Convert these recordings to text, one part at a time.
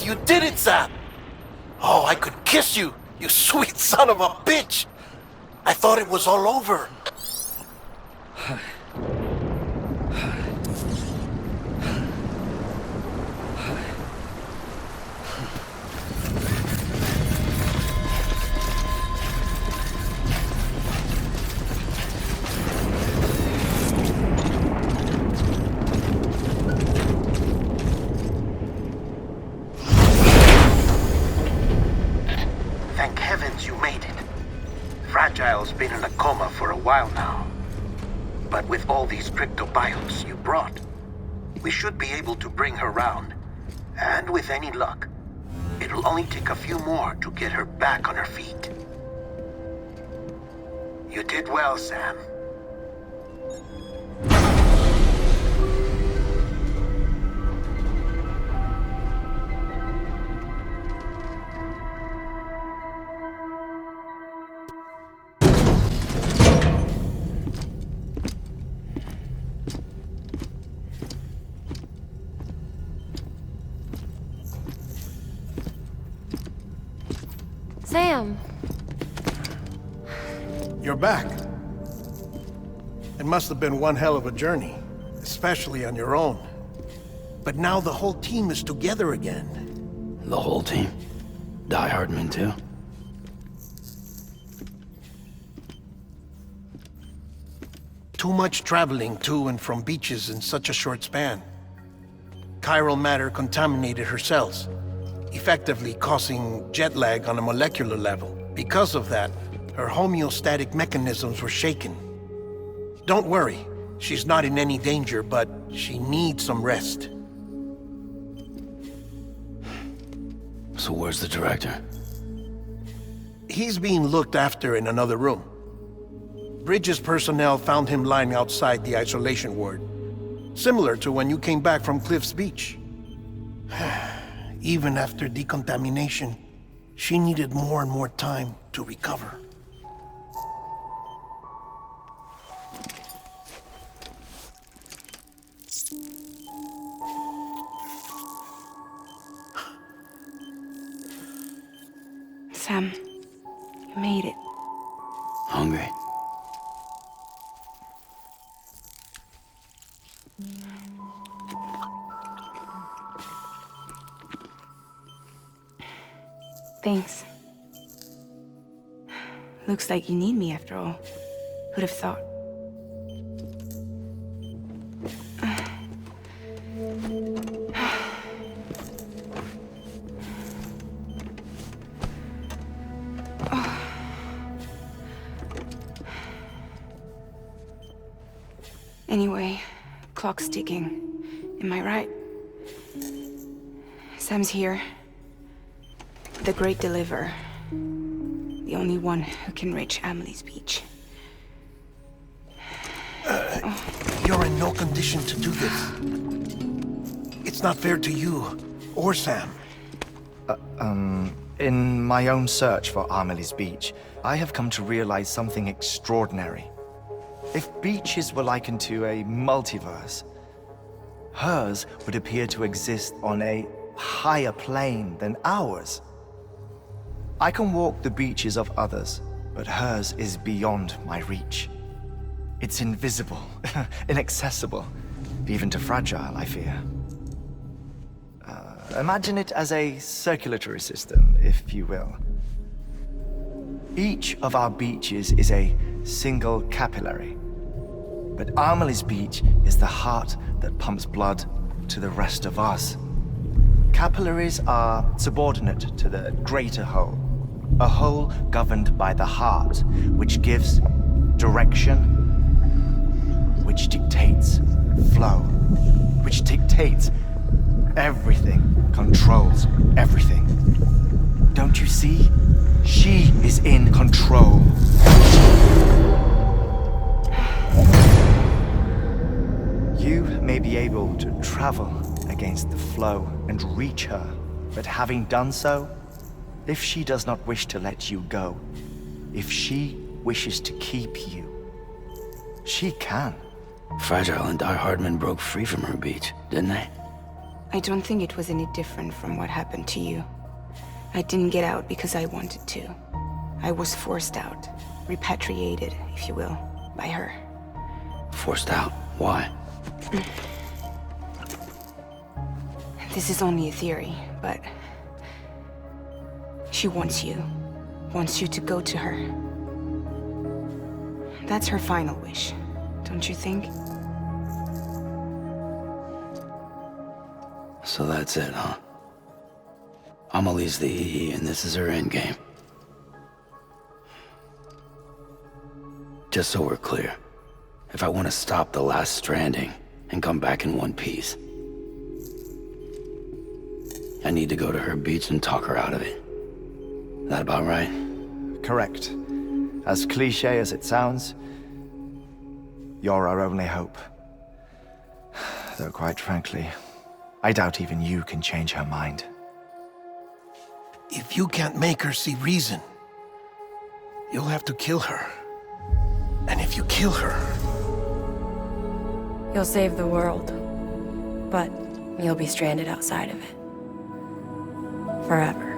You did it, Sam! Oh, I could kiss you, you sweet son of a bitch! I thought it was all over. Thank heavens you made it. Fragile's been in a coma for a while now. But with all these cryptobiotes you brought, we should be able to bring her round. And with any luck, it'll only take a few more to get her back on her feet. You did well, Sam. Sam! You're back. It must have been one hell of a journey, especially on your own. But now the whole team is together again. The whole team? Die Hardman too? Too much traveling to and from beaches in such a short span. Chiral matter contaminated her cells, effectively causing jet lag on a molecular level. Because of that, her homeostatic mechanisms were shaken. Don't worry, she's not in any danger, but she needs some rest. So where's the director? He's being looked after in another room. Bridges personnel found him lying outside the isolation ward, similar to when you came back from Cliff's Beach. Even after decontamination, she needed more and more time to recover. Sam, you made it. Hungry? Thanks. Looks like you need me after all. Who'd have thought? Anyway, clock's ticking. Am I right? Sam's here. The Great Deliverer. The only one who can reach Amelie's Beach. You're in no condition to do this. It's not fair to you, or Sam. In my own search for Amelie's Beach, I have come to realize something extraordinary. If beaches were likened to a multiverse, hers would appear to exist on a higher plane than ours. I can walk the beaches of others, but hers is beyond my reach. It's invisible, inaccessible, even to Fragile, I fear. Imagine it as a circulatory system, if you will. Each of our beaches is a single capillary, but Amelie's Beach is the heart that pumps blood to the rest of us. Capillaries are subordinate to the greater whole, a whole governed by the heart, which gives direction, which dictates flow, which dictates everything, controls everything. Don't you see? She is in control. You may be able to travel against the flow and reach her, but having done so, if she does not wish to let you go, if she wishes to keep you, she can. Fragile and Die Hardman broke free from her beach, didn't they? I don't think it was any different from what happened to you. I didn't get out because I wanted to. I was forced out. Repatriated, if you will, by her. Forced out? Why? This is only a theory, but... she wants you. Wants you to go to her. That's her final wish, don't you think? So that's it, huh? Amelie's the EE, and this is her endgame. Just so we're clear, if I want to stop the last Stranding and come back in one piece, I need to go to her beach and talk her out of it. That about right? Correct. As cliché as it sounds, you're our only hope. Though quite frankly, I doubt even you can change her mind. If you can't make her see reason, you'll have to kill her. And if you kill her... You'll save the world, but you'll be stranded outside of it. Forever.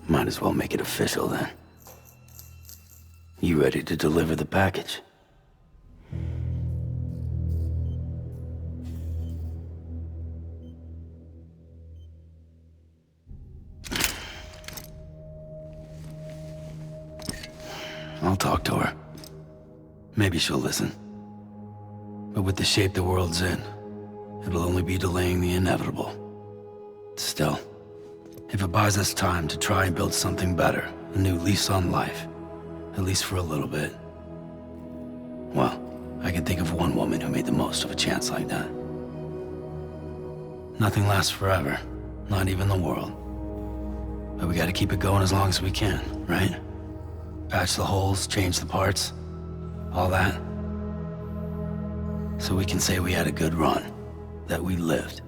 Might as well make it official then. You ready to deliver the package? I'll talk to her. Maybe she'll listen. But with the shape the world's in, it'll only be delaying the inevitable. Still, if it buys us time to try and build something better, a new lease on life, at least for a little bit, well, I can think of one woman who made the most of a chance like that. Nothing lasts forever, not even the world. But we gotta keep it going as long as we can, right? Patch the holes, change the parts, all that. So we can say we had a good run, that we lived.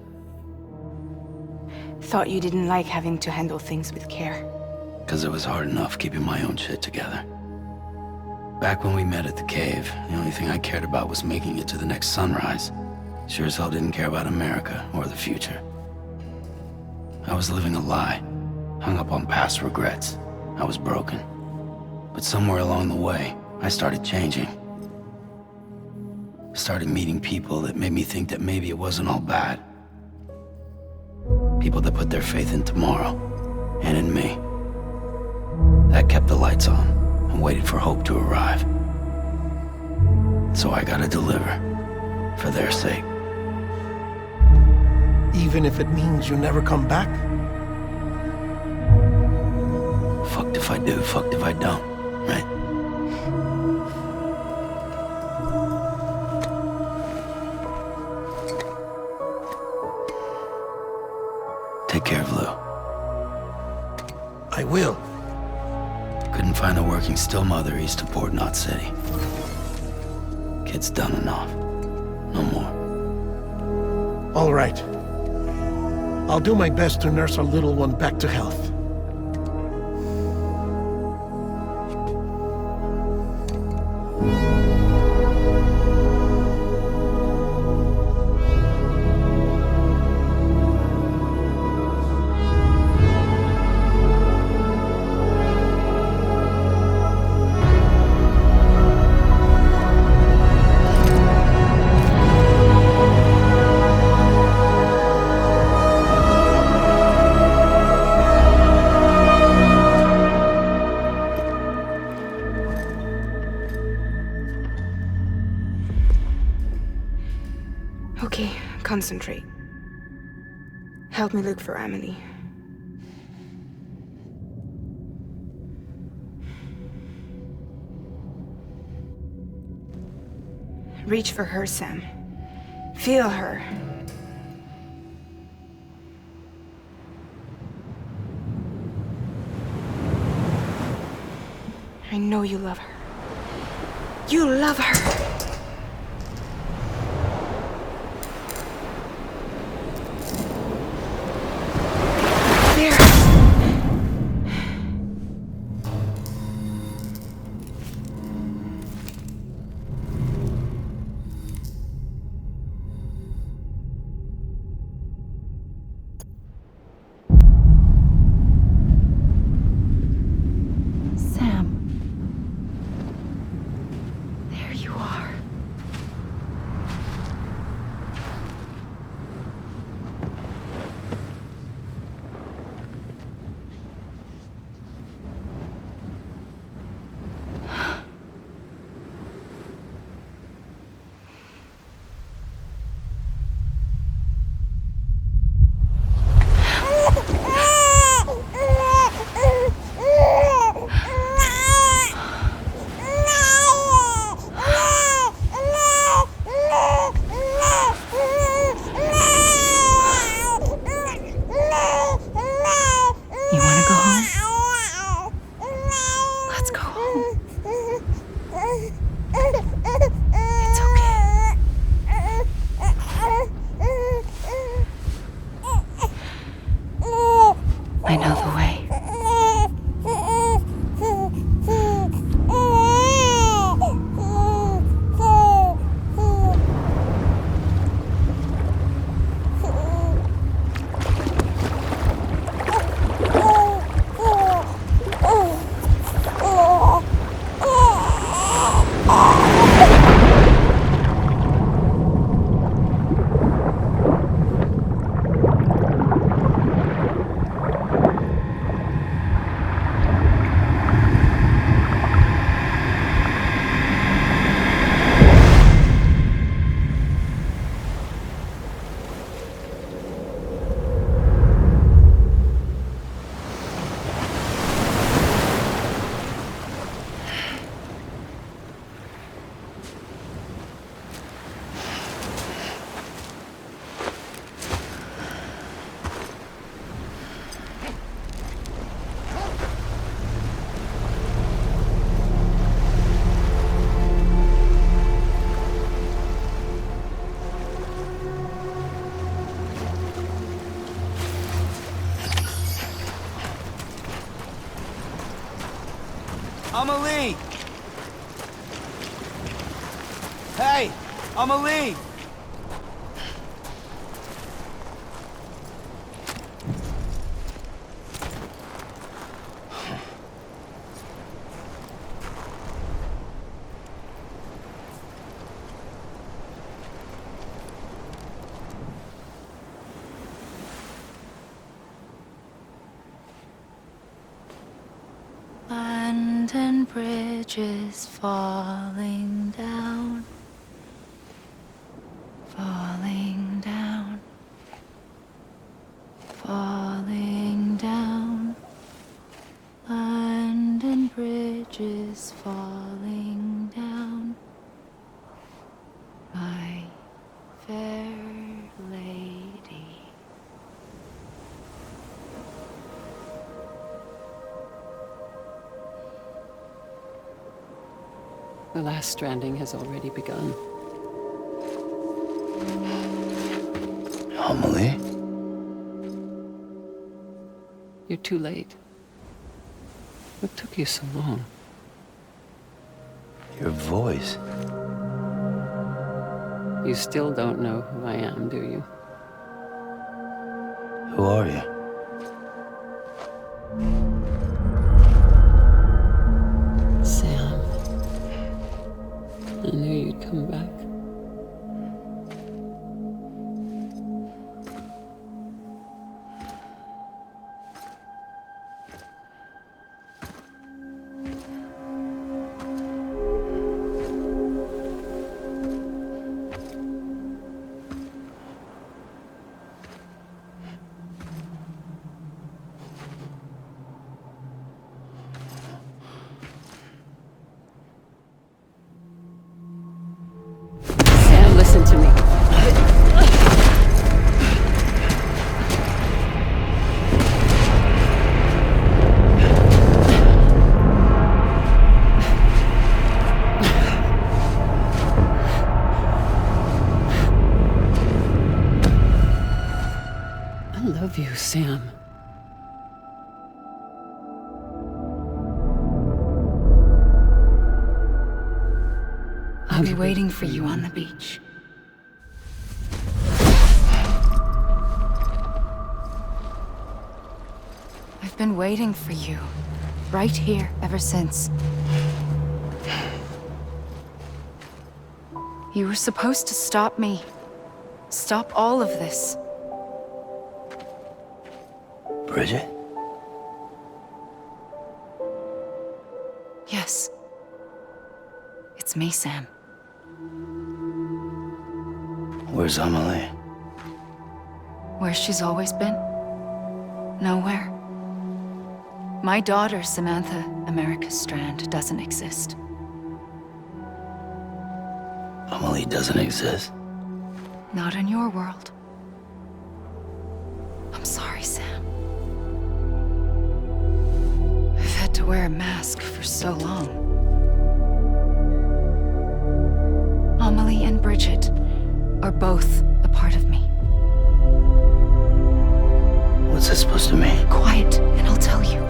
Thought you didn't like having to handle things with care. 'Cause it was hard enough keeping my own shit together. Back when we met at the cave, the only thing I cared about was making it to the next sunrise. Sure as hell didn't care about America or the future. I was living a lie, hung up on past regrets. I was broken. But somewhere along the way, I started changing. Started meeting people that made me think that maybe it wasn't all bad. People that put their faith in tomorrow, and in me. That kept the lights on, and waited for hope to arrive. So I gotta deliver, for their sake. Even if it means you never come back? Fucked if I do, fucked if I don't, right? Take care of Lou. I will. Couldn't find a working still mother east of Port Knot City. Kid's done enough. No more. All right. I'll do my best to nurse our little one back to health. Okay, concentrate. Help me look for Amelie. Reach for her, Sam. Feel her. I know you love her. You love her! There! Sam. There you are. You want to go home? Let's go home. It's okay. I know the way. Amelie! Hey! Amelie! Land and bridges falling down, falling down, falling down. Land and bridges falling down, my fair lady. The last stranding has already begun. Amelie? You're too late. What took you so long? Your voice. You still don't know who I am, do you? Who are you? Sam. I knew you'd come back. love you, Sam. I'll be waiting for you on the beach. I've been waiting for you, right here, ever since. You were supposed to stop me. Stop all of this. Bridget? Yes. It's me, Sam. Where's Amelie? Where she's always been. Nowhere. My daughter, Samantha America Strand, doesn't exist. Amelie doesn't exist? Not in your world. I'm sorry, Sam. I've had to wear a mask for so long. Amelie and Bridget are both a part of me. What's that supposed to mean? Quiet, and I'll tell you.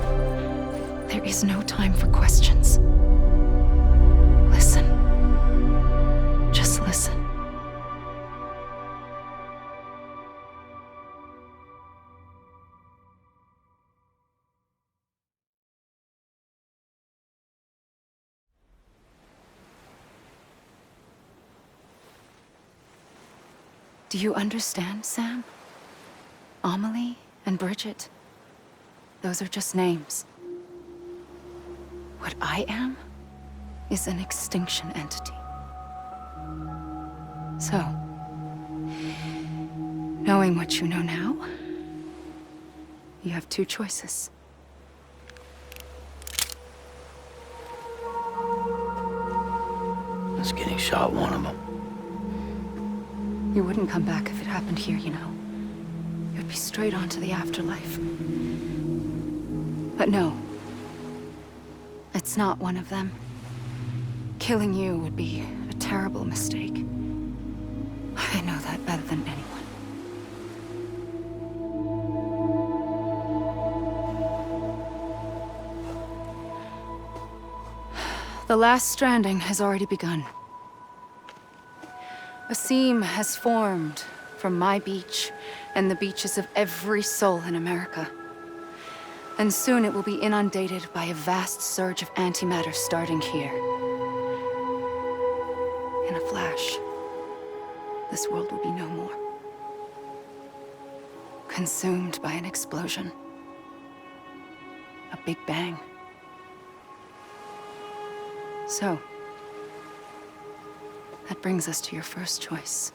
There is no time for questions. Listen. Just listen. Do you understand, Sam? Amelie and Bridget, those are just names. What I am is an extinction entity. So, knowing what you know now, you have two choices. Is getting shot one of them? You wouldn't come back if it happened here, you know. You'd be straight on to the afterlife. But no. It's not one of them. Killing you would be a terrible mistake. I know that better than anyone. The last stranding has already begun. A seam has formed from my beach and the beaches of every soul in America. And soon it will be inundated by a vast surge of antimatter starting here. In a flash, this world will be no more. Consumed by an explosion. A big bang. So, that brings us to your first choice.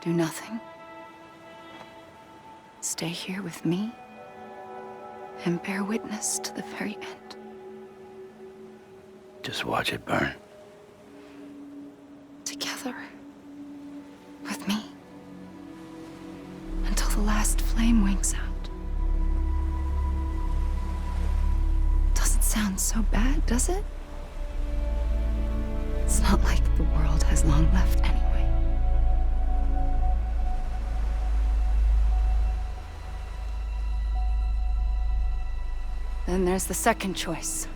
Do nothing. Stay here with me and bear witness to the very end. Just watch it burn. Together. With me. Until the last flame winks out. Doesn't sound so bad, does it? It's not like the world has long left anyway. Then there's the second choice.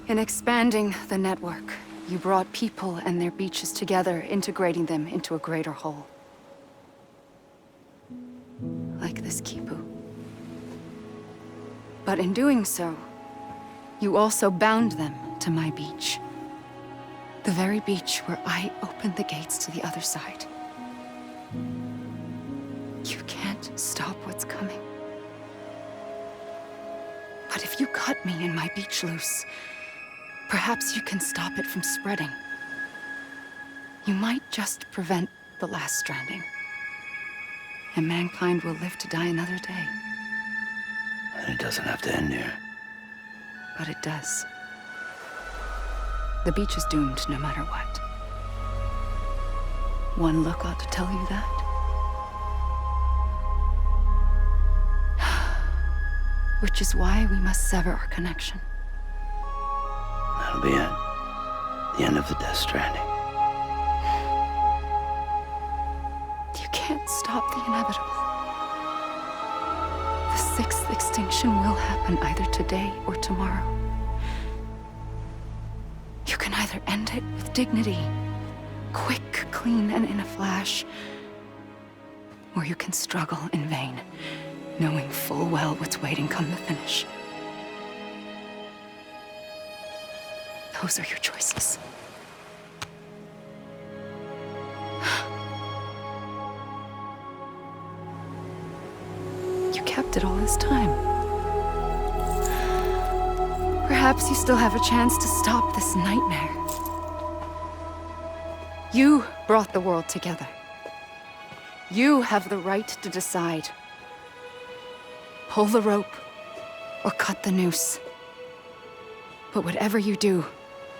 In expanding the network, you brought people and their beaches together, integrating them into a greater whole. Like this Kipu. But in doing so, you also bound them to my beach. The very beach where I opened the gates to the other side. You can't stop what's coming. But if you cut me and my beach loose, perhaps you can stop it from spreading. You might just prevent the last stranding. And mankind will live to die another day. And it doesn't have to end here. But it does. The beach is doomed no matter what. One look ought to tell you that. Which is why we must sever our connection. That'll be it. The end of the Death Stranding. can't stop the inevitable. The sixth extinction will happen either today or tomorrow. You can either end it with dignity, quick, clean, and in a flash, or you can struggle in vain, knowing full well what's waiting come the finish. Those are your choices. You kept it all this time. Perhaps you still have a chance to stop this nightmare. You brought the world together. You have the right to decide. Pull the rope or cut the noose. But whatever you do,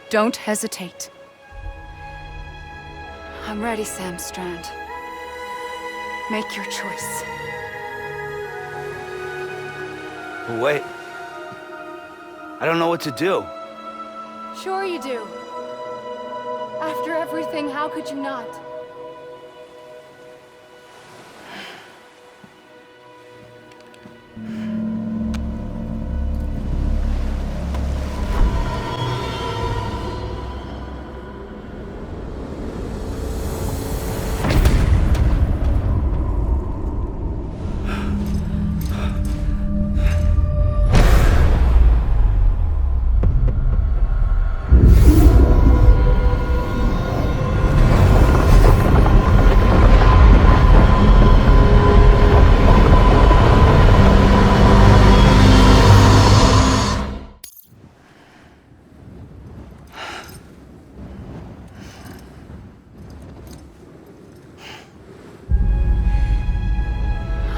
don't hesitate. I'm ready, Sam Strand. Make your choice. Wait. I don't know what to do. Sure you do. After everything, how could you not?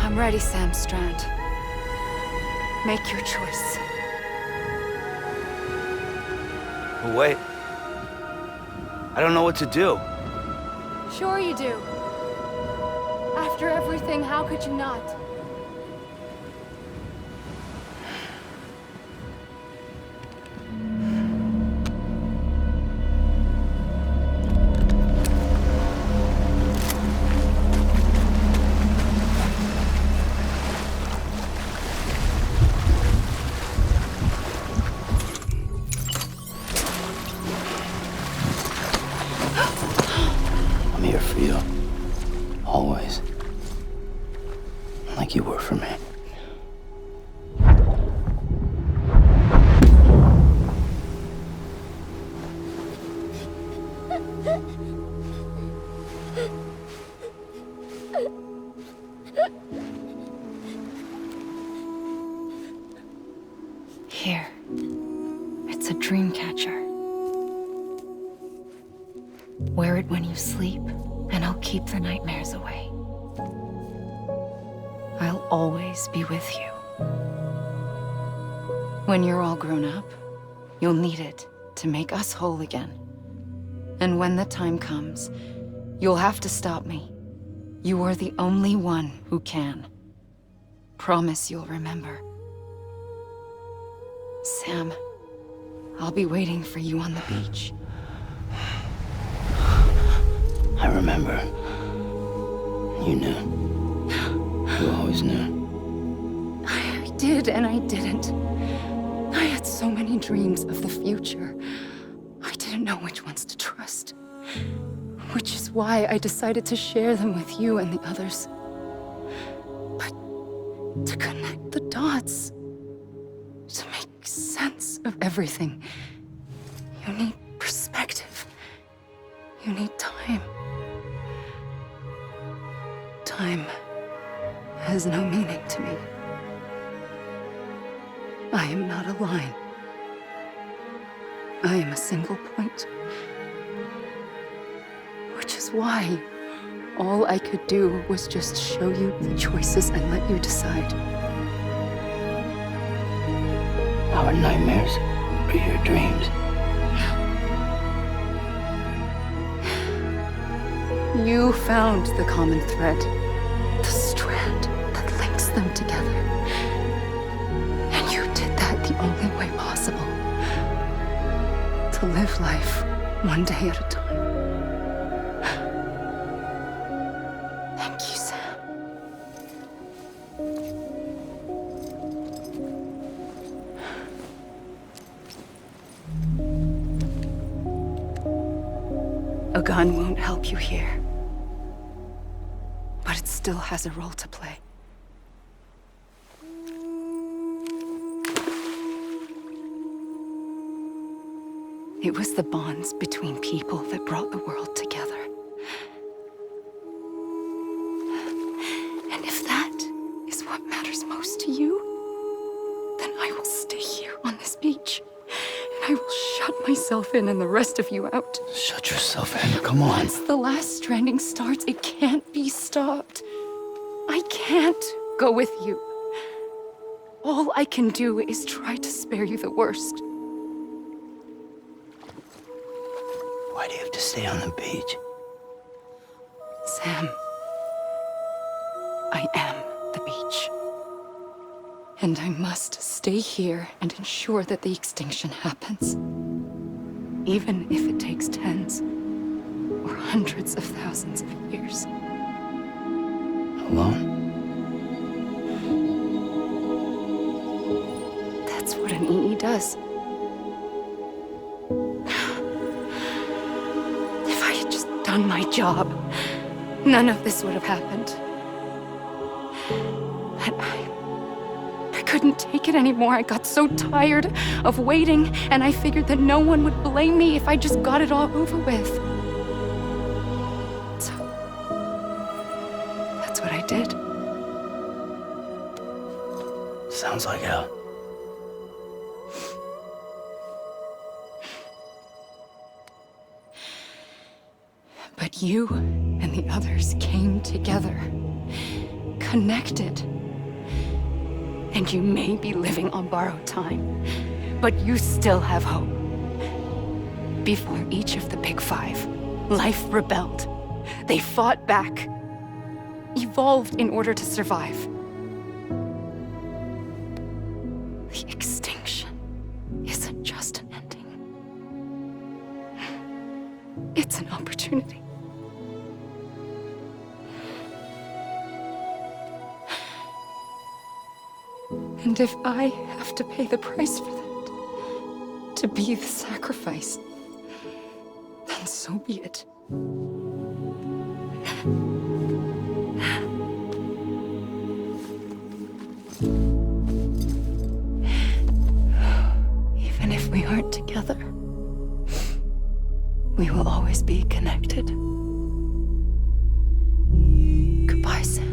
I'm ready, Sam Strand. Make your choice. Wait. I don't know what to do. Sure you do. After everything, how could you not? I'm here for you. Always. Like you were for me. Here. It's a dream catcher. Wear it when you sleep, and I'll keep the nightmares away. I'll always be with you. When you're all grown up, you'll need it to make us whole again. And when the time comes, you'll have to stop me. You are the only one who can. Promise you'll remember. Sam, I'll be waiting for you on the beach. I remember. You knew. You always knew. I did and I didn't. I had so many dreams of the future. I didn't know which ones to trust. Which is why I decided to share them with you and the others. But to connect the dots, to make sense of everything, you need perspective. You need time. Time has no meaning to me. I am not a line. I am a single point. Which is why all I could do was just show you the choices and let you decide. Our nightmares are your dreams. You found the common thread, the strand that links them together. And you did that the only way possible. To live life one day at a time. Thank you A gun won't help you here. But it still has a role to play. It was the bonds between people that brought the world together. And if that is what matters most to you, then I will stay here on this beach. And I will shut myself in and the rest of you out. Shut yourself in, come on. Once the last stranding starts, it can't be stopped. I can't go with you. All I can do is try to spare you the worst. Why do you have to stay on the beach? Sam, I am the beach. And I must stay here and ensure that the extinction happens. Even if it takes tens or hundreds of thousands of years. Alone? That's what an EE does. If I had just done my job, none of this would have happened. But I couldn't take it anymore. I got so tired of waiting, and I figured that no one would blame me if I just got it all over with. So, that's what I did. Sounds like hell. But you and the others came together, connected. And you may be living on borrowed time, but you still have hope. Before each of the Big Five, life rebelled. They fought back, evolved in order to survive. The extinction isn't just an ending. It's an opportunity. And if I have to pay the price for that, to be the sacrifice, then so be it. Even if we aren't together, we will always be connected. Goodbye, Sam.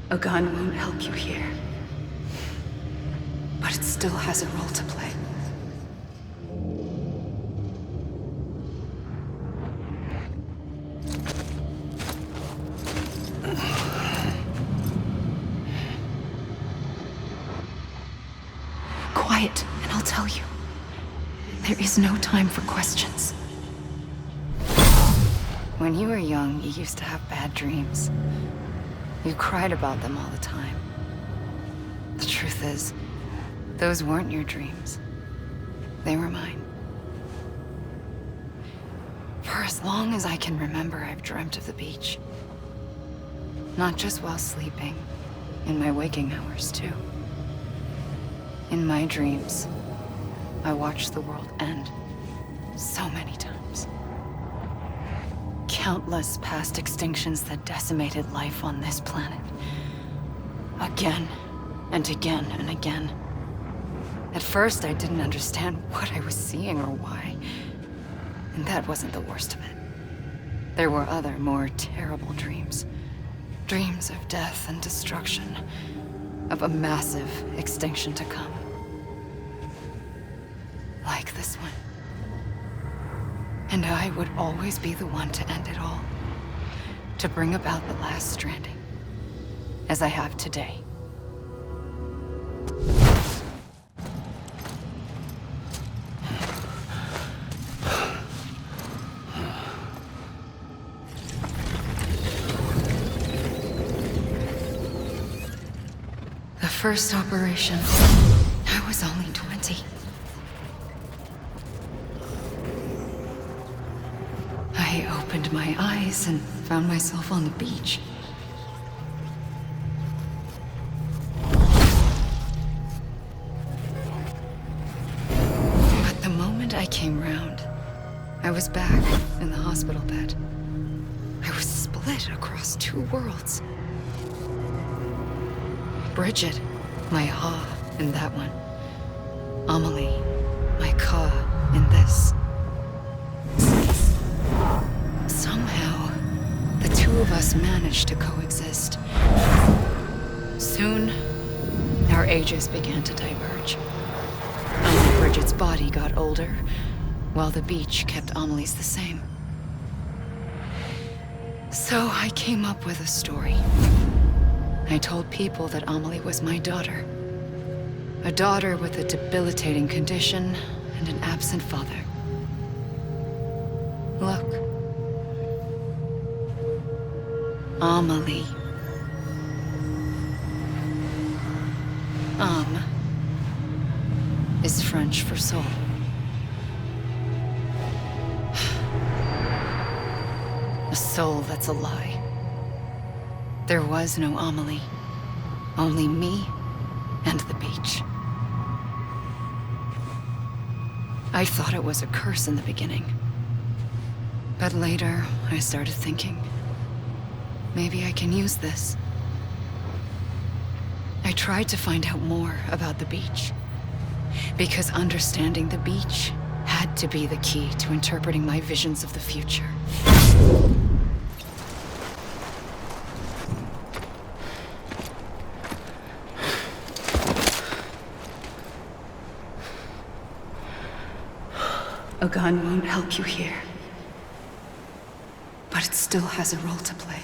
A gun won't help you here. But it still has a role to play. Quiet, and I'll tell you. There is no time for questions. When you were young, you used to have bad dreams. You cried about them all the time. The truth is, those weren't your dreams. They were mine. For as long as I can remember, I've dreamt of the beach. Not just while sleeping, in my waking hours too. In my dreams, I watched the world end so many times. Countless past extinctions that decimated life on this planet. A Again, and again, and again. At first, I didn't understand what I was seeing or why. And that wasn't the worst of it. There were other, more terrible dreams. Dreams of death and destruction. Of a massive extinction to come. Like this one. And I would always be the one to end it all. To bring about the last stranding. As I have today. The first operation, I was only 20. I opened my eyes and found myself on the beach. But the moment I came round, I was back in the hospital bed. I was split across two worlds. Bridget, my Ha in that one. Amelie, my Ka in this. Somehow, the two of us managed to coexist. Soon, our ages began to diverge. Only Bridget's body got older, while the beach kept Amelie's the same. So I came up with a story. I told people that Amelie was my daughter. A daughter with a debilitating condition and an absent father. Look. Amelie. Is French for soul. A soul that's a lie. There was no Amelie. Only me and the beach. I thought it was a curse in the beginning. But later, I started thinking, maybe I can use this. I tried to find out more about the beach. Because understanding the beach had to be the key to interpreting my visions of the future. A gun won't help you here. But it still has a role to play.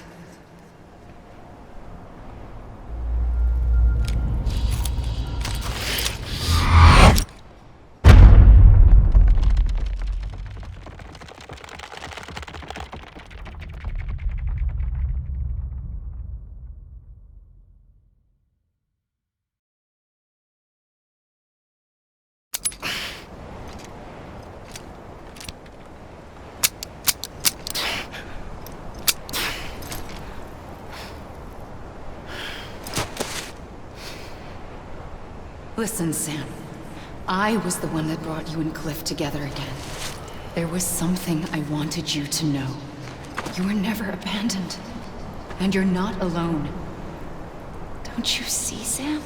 Listen, Sam. I was the one that brought you and Cliff together again. There was something I wanted you to know. You were never abandoned. And you're not alone. Don't you see, Sam?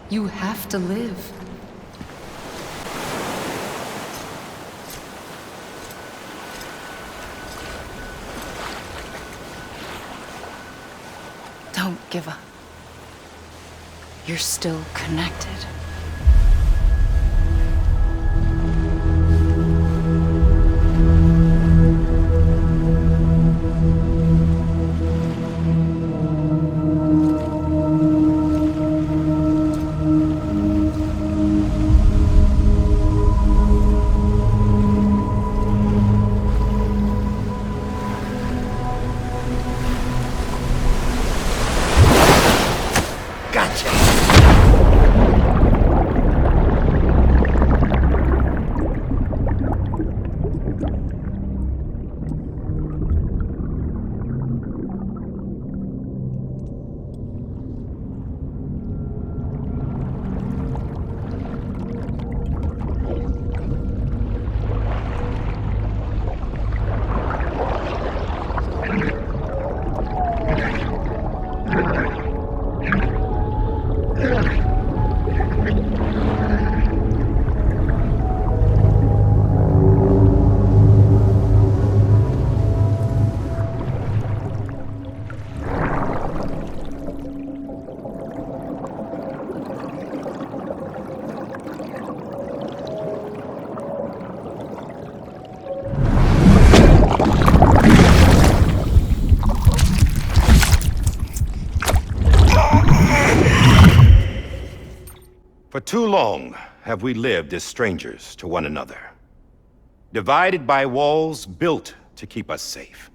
You have to live. Don't give up. You're still connected. Gotcha! For too long have we lived as strangers to one another, divided by walls built to keep us safe.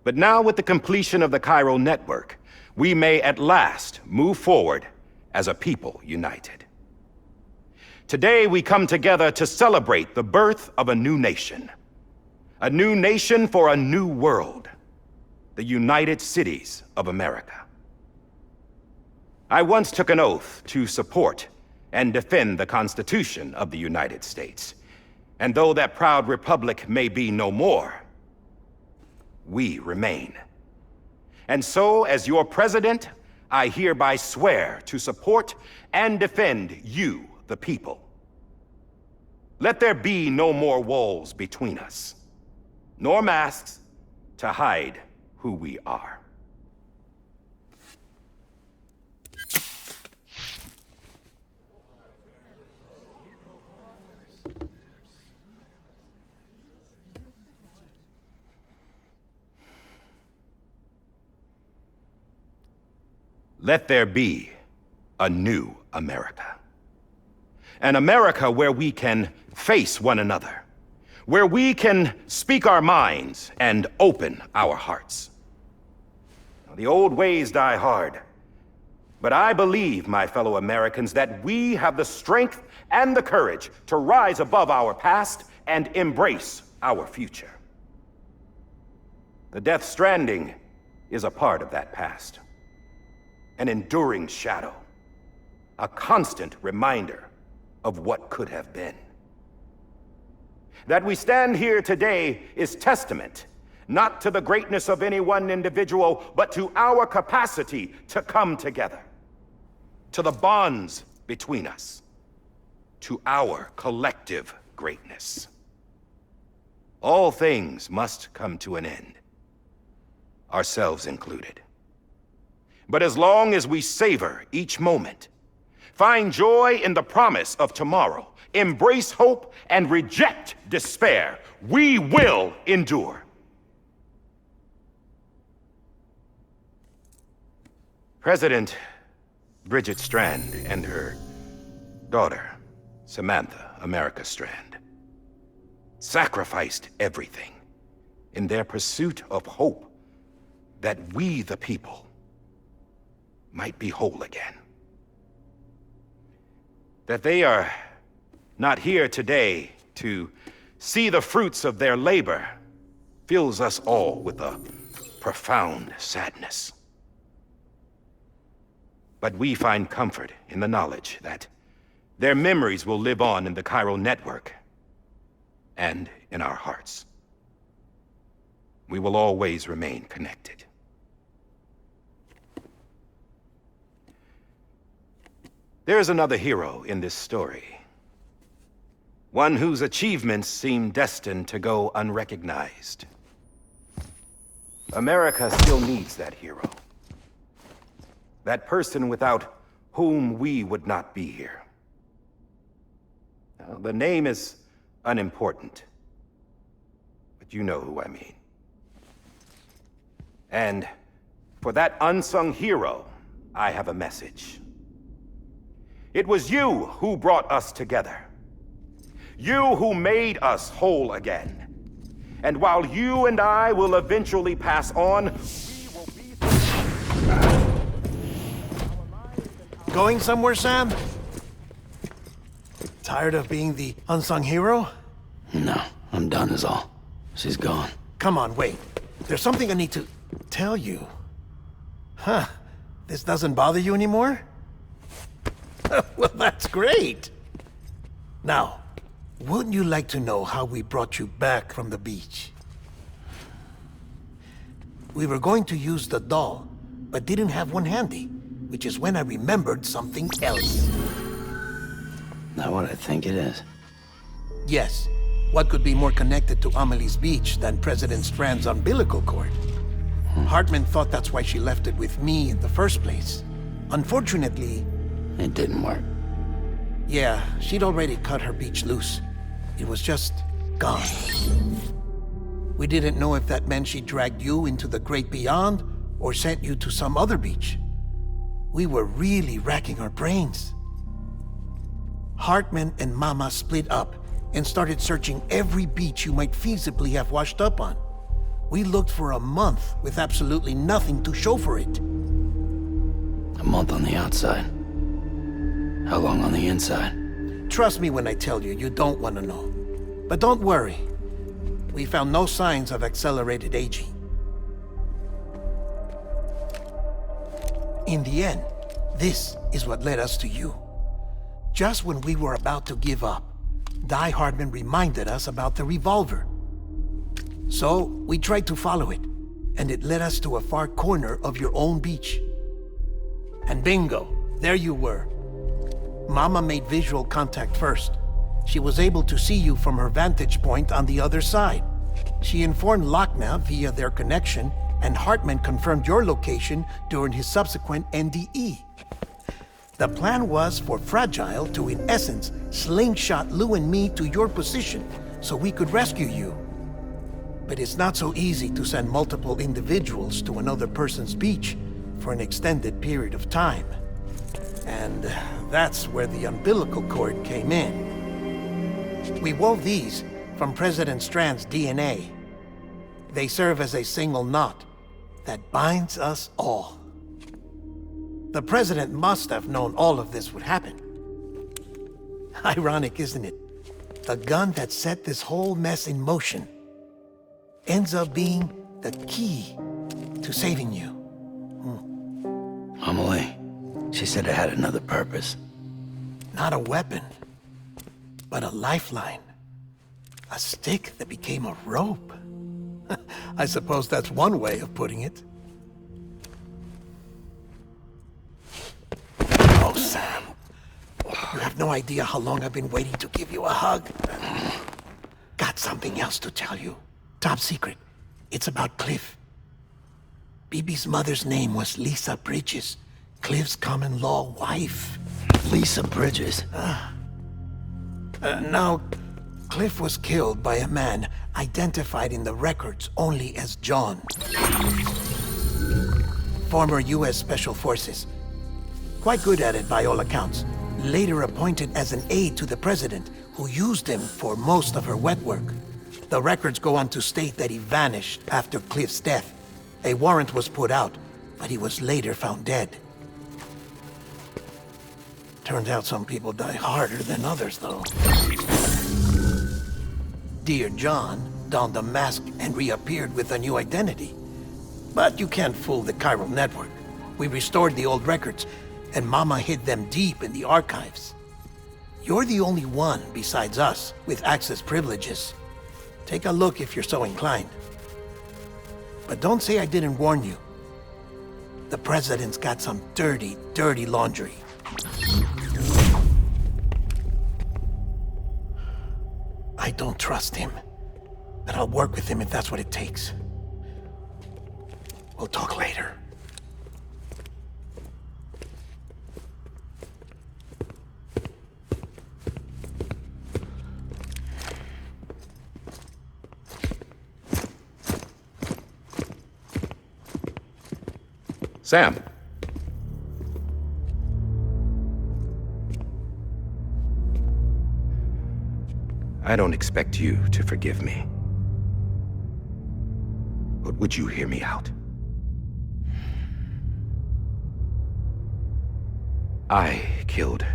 But now, with the completion of the chiral network, we may at last move forward as a people united. Today, we come together to celebrate the birth of a new nation. A new nation for a new world. The United Cities of America. I once took an oath to support and defend the Constitution of the United States. And though that proud republic may be no more, we remain. And so, as your president, I hereby swear to support and defend you, the people. Let there be no more walls between us, nor masks to hide who we are. Let there be a new America. An America where we can face one another, where we can speak our minds and open our hearts. Now, the old ways die hard, but I believe, my fellow Americans, that we have the strength and the courage to rise above our past and embrace our future. The Death Stranding is a part of that past. An enduring shadow, a constant reminder of what could have been. That we stand here today is testament, not to the greatness of any one individual, but to our capacity to come together, to the bonds between us, to our collective greatness. All things must come to an end, ourselves included. But as long as we savor each moment, find joy in the promise of tomorrow, embrace hope, and reject despair, we will endure. President Bridget Strand and her daughter, Samantha America Strand, sacrificed everything in their pursuit of hope that we, the people, might be whole again. That they are not here today to see the fruits of their labor fills us all with a profound sadness. But we find comfort in the knowledge that their memories will live on in the chiral network and in our hearts. We will always remain connected. There is another hero in this story. One whose achievements seem destined to go unrecognized. America still needs that hero. That person without whom we would not be here. Now, the name is unimportant, but you know who I mean. And for that unsung hero, I have a message. It was you who brought us together. You who made us whole again. And while you and I will eventually pass on, we will be... Going somewhere, Sam? Tired of being the unsung hero? No, I'm done is all. She's gone. Come on, wait. There's something I need to tell you. Huh. This doesn't bother you anymore? Well, that's great. Now, wouldn't you like to know how we brought you back from the beach? We were going to use the doll, but didn't have one handy, which is when I remembered something else. Not what I think it is. Yes. What could be more connected to Amelie's beach than President Strand's umbilical cord? Hartman thought that's why she left it with me in the first place. Unfortunately... It didn't work. Yeah, she'd already cut her beach loose. It was just gone. We didn't know if that meant she dragged you into the great beyond or sent you to some other beach. We were really racking our brains. Hartman and Mama split up and started searching every beach you might feasibly have washed up on. We looked for a month with absolutely nothing to show for it. A month on the outside. How long on the inside? Trust me when I tell you, you don't want to know. But don't worry. We found no signs of accelerated aging. In the end, this is what led us to you. Just when we were about to give up, Die Hardman reminded us about the revolver. So, we tried to follow it, and it led us to a far corner of your own beach. And bingo, there you were. Mama made visual contact first. She was able to see you from her vantage point on the other side. She informed Lochna via their connection, and Hartman confirmed your location during his subsequent NDE. The plan was for Fragile to, in essence, slingshot Lou and me to your position so we could rescue you. But it's not so easy to send multiple individuals to another person's beach for an extended period of time. And that's where the umbilical cord came in. We wove these from President Strand's DNA. They serve as a single knot that binds us all. The President must have known all of this would happen. Ironic, isn't it? The gun that set this whole mess in motion ends up being the key to saving you. Amelie, she said it had another purpose. Not a weapon, but a lifeline. A stick that became a rope. I suppose that's one way of putting it. Oh, Sam. You have no idea how long I've been waiting to give you a hug. Got something else to tell you. Top secret. It's about Cliff. Bibi's mother's name was Lisa Bridges, Cliff's common-law wife. Lisa Bridges? Now, Cliff was killed by a man identified in the records only as John. Former U.S. Special Forces. Quite good at it by all accounts. Later appointed as an aide to the president, who used him for most of her wet work. The records go on to state that he vanished after Cliff's death. A warrant was put out, but he was later found dead. Turns out some people die harder than others, though. Dear John donned a mask and reappeared with a new identity. But you can't fool the chiral network. We restored the old records, and Mama hid them deep in the archives. You're the only one, besides us, with access privileges. Take a look if you're so inclined. But don't say I didn't warn you. The President's got some dirty, dirty laundry. I don't trust him, but I'll work with him if that's what it takes. We'll talk later. Sam. I don't expect you to forgive me. But would you hear me out? I killed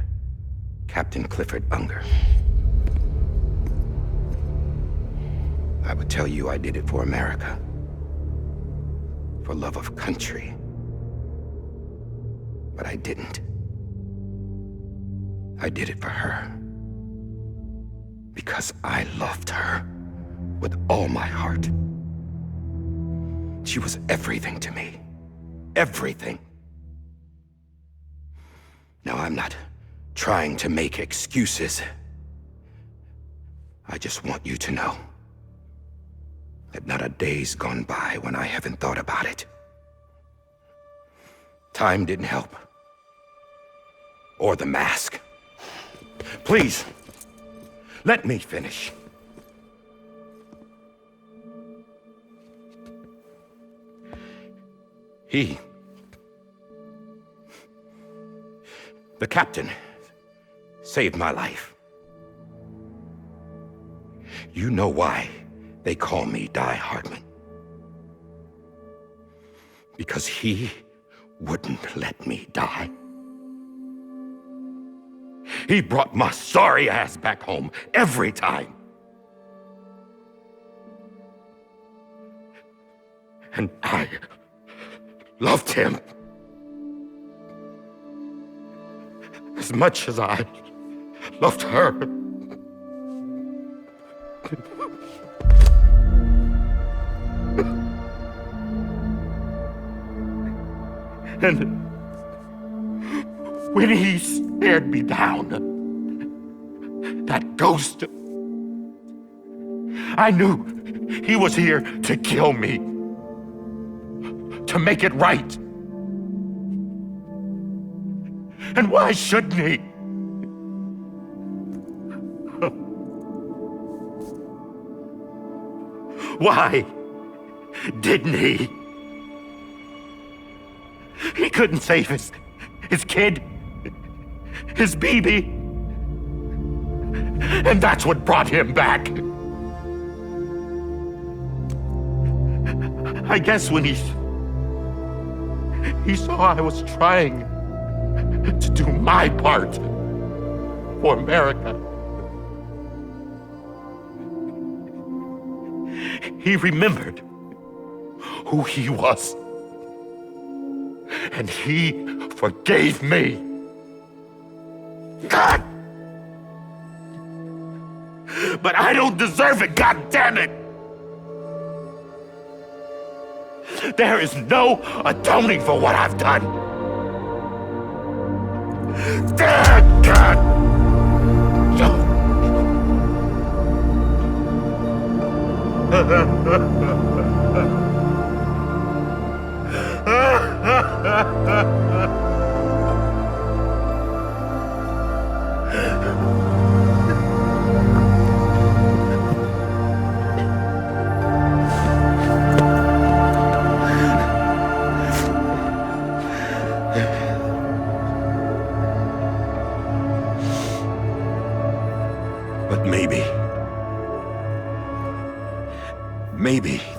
Captain Clifford Unger. I would tell you I did it for America. For love of country. But I didn't. I did it for her. Because I loved her with all my heart. She was everything to me. Everything. Now, I'm not trying to make excuses. I just want you to know that not a day's gone by when I haven't thought about it. Time didn't help. Or the mask. Please, let me finish. The captain saved my life. You know why they call me Die Hardman. Because he wouldn't let me die. He brought my sorry ass back home every time. And I loved him as much as I loved her. And when he stared me down, that ghost, I knew he was here to kill me, to make it right. And why shouldn't he? Why didn't he? He couldn't save his kid, his baby. And that's what brought him back. I guess when he saw I was trying to do my part for America, he remembered who he was. And he forgave me. God! But I don't deserve it, God damn it! There is no atoning for what I've done. God! But maybe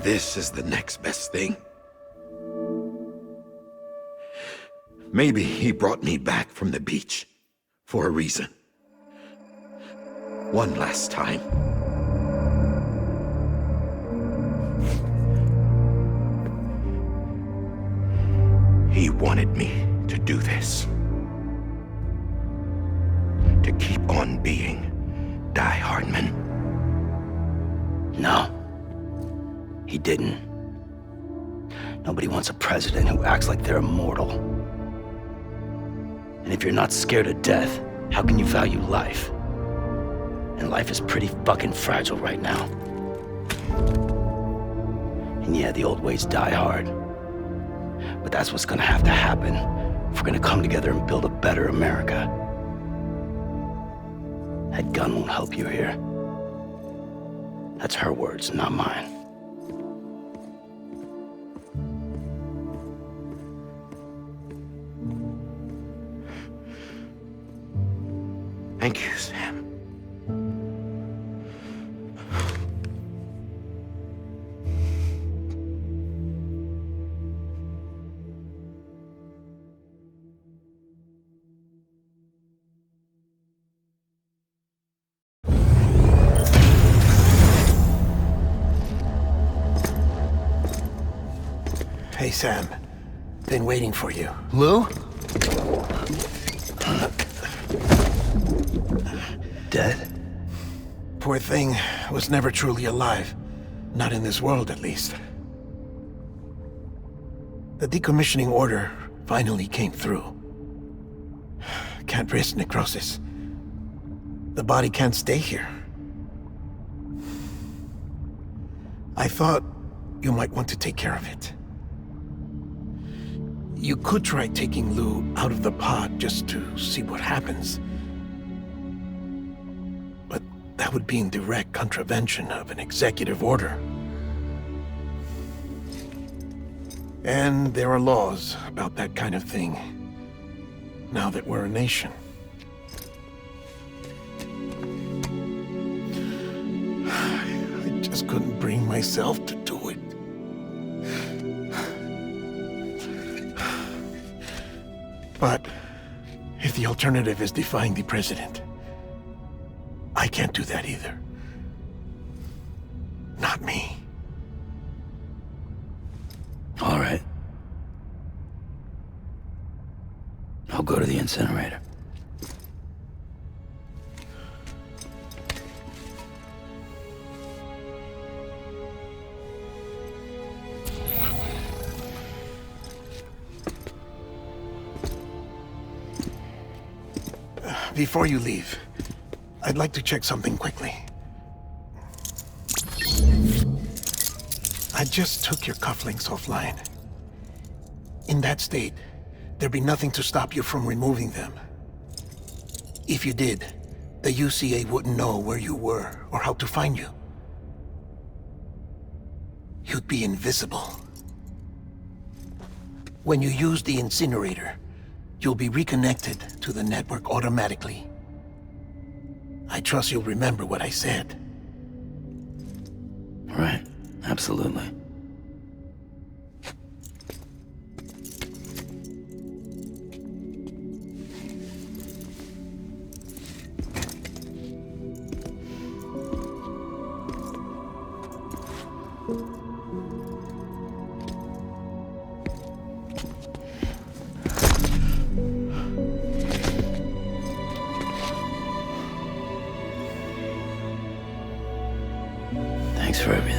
this is the next best thing. Maybe he brought me back from the beach for a reason. One last time. He wanted me to do this. To keep on being Die Hardman. No. He didn't. Nobody wants a president who acts like they're immortal. And if you're not scared of death, how can you value life? And life is pretty fucking fragile right now. And yeah, the old ways die hard. But that's what's gonna have to happen if we're gonna come together and build a better America. That gun won't help you here. That's her words, not mine. Thank you, Sam. Hey, Sam. Been waiting for you. Lou? Dead? Poor thing was never truly alive. Not in this world, at least. The decommissioning order finally came through. Can't risk necrosis. The body can't stay here. I thought you might want to take care of it. You could try taking Lou out of the pod just to see what happens. But that would be in direct contravention of an executive order. And there are laws about that kind of thing, now that we're a nation. just couldn't bring myself to do it. But if the alternative is defying the president, I can't do that either. Not me. All right. I'll go to the incinerator. Before you leave, I'd like to check something quickly. I just took your cufflinks offline. In that state, there'd be nothing to stop you from removing them. If you did, the UCA wouldn't know where you were or how to find you. You'd be invisible. When you use the incinerator, you'll be reconnected to the network automatically. I trust you'll remember what I said. Right. Absolutely. Thanks for everything.